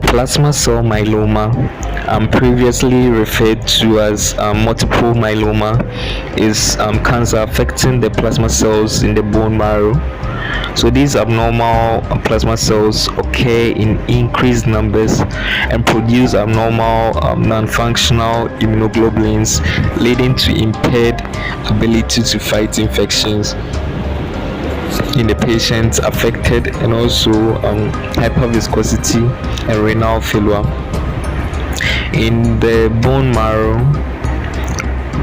Plasma cell myeloma, previously referred to as multiple myeloma, is cancer affecting the plasma cells in the bone marrow. So these abnormal plasma cells occur in increased numbers and produce abnormal non-functional immunoglobulins, leading to impaired ability to fight infections in the patients affected, and also hyperviscosity and renal failure. In the bone marrow,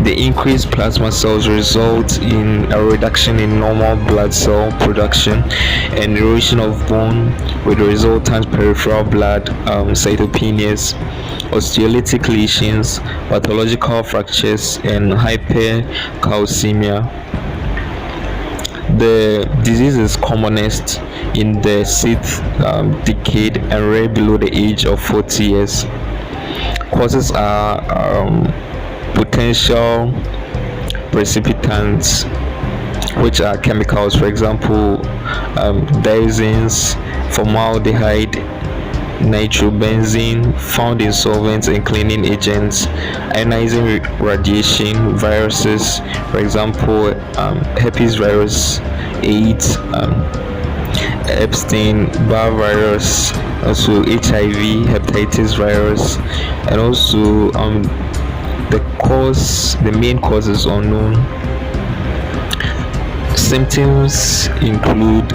the increased plasma cells result in a reduction in normal blood cell production and erosion of bone, with resultant peripheral blood cytopenias, osteolytic lesions, pathological fractures, and hypercalcemia. The disease is commonest in the sixth decade and rare below the age of 40 years. Causes are potential precipitants, which are chemicals, for example, dioxins, formaldehyde, nitrobenzene, found in solvents and cleaning agents, ionizing radiation, viruses, for example, herpes virus, AIDS, Epstein-Barr virus, also HIV, hepatitis virus, and also the main cause is unknown. Symptoms include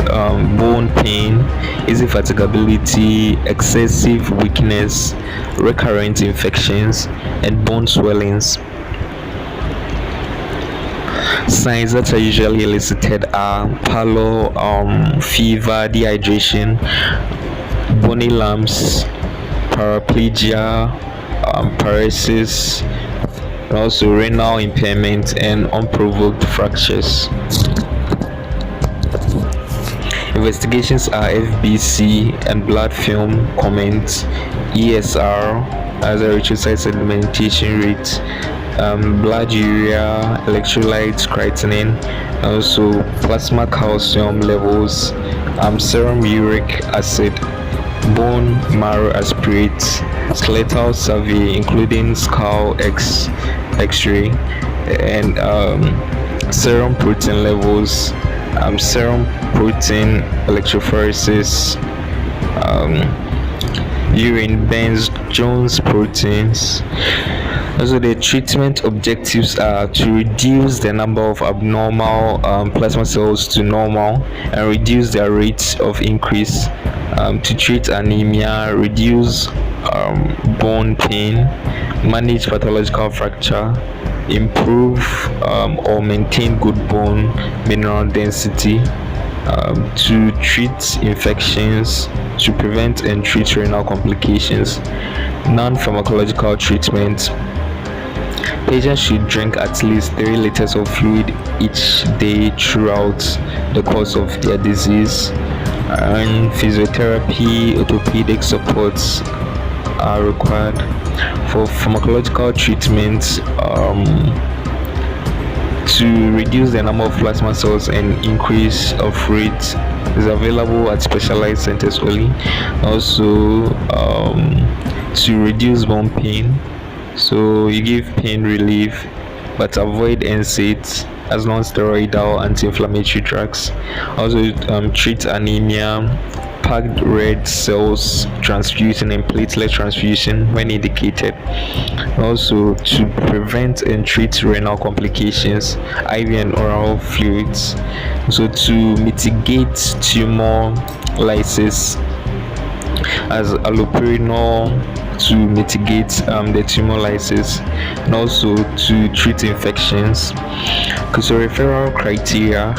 bone pain, easy fatigability, excessive weakness, recurrent infections, and bone swellings. Signs that are usually elicited are pallor, fever, dehydration, bony lumps, paraplegia, paresis, and also renal impairment and unprovoked fractures. Investigations are FBC and blood film comment, ESR as a erythrocyte sedimentation rate, blood urea, electrolytes, creatinine, and also plasma calcium levels, serum uric acid, bone marrow aspirate, skeletal survey including skull x-ray, and serum protein levels, serum protein electrophoresis, urine Burns-Jones proteins. Also, the treatment objectives are to reduce the number of abnormal plasma cells to normal and reduce their rate of increase, to treat anemia, reduce bone pain, manage pathological fracture, improve or maintain good bone mineral density, to treat infections, to prevent and treat renal complications. Non-pharmacological treatment: patients should drink at least 3 liters of fluid each day throughout the course of their disease, and physiotherapy, orthopedic supports are required. For pharmacological treatment, to reduce the number of plasma cells and increase of rate is available at specialized centers only. Also, to reduce bone pain, so you give pain relief but avoid NSAIDs as non-steroidal anti-inflammatory drugs. Also, treat anemia, packed red cells transfusion and platelet transfusion when indicated. Also, to prevent and treat renal complications, IV and oral fluids. So to mitigate tumor lysis, as allopurinol to mitigate the tumor lysis, and also to treat infections. So referral criteria: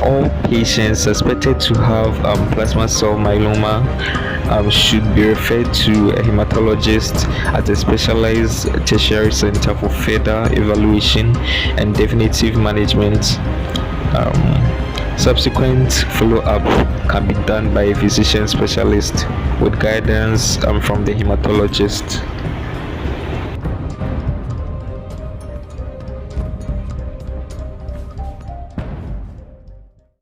all patients suspected to have plasma cell myeloma should be referred to a hematologist at a specialized tertiary center for further evaluation and definitive management. Subsequent follow-up can be done by a physician specialist with guidance from the hematologist.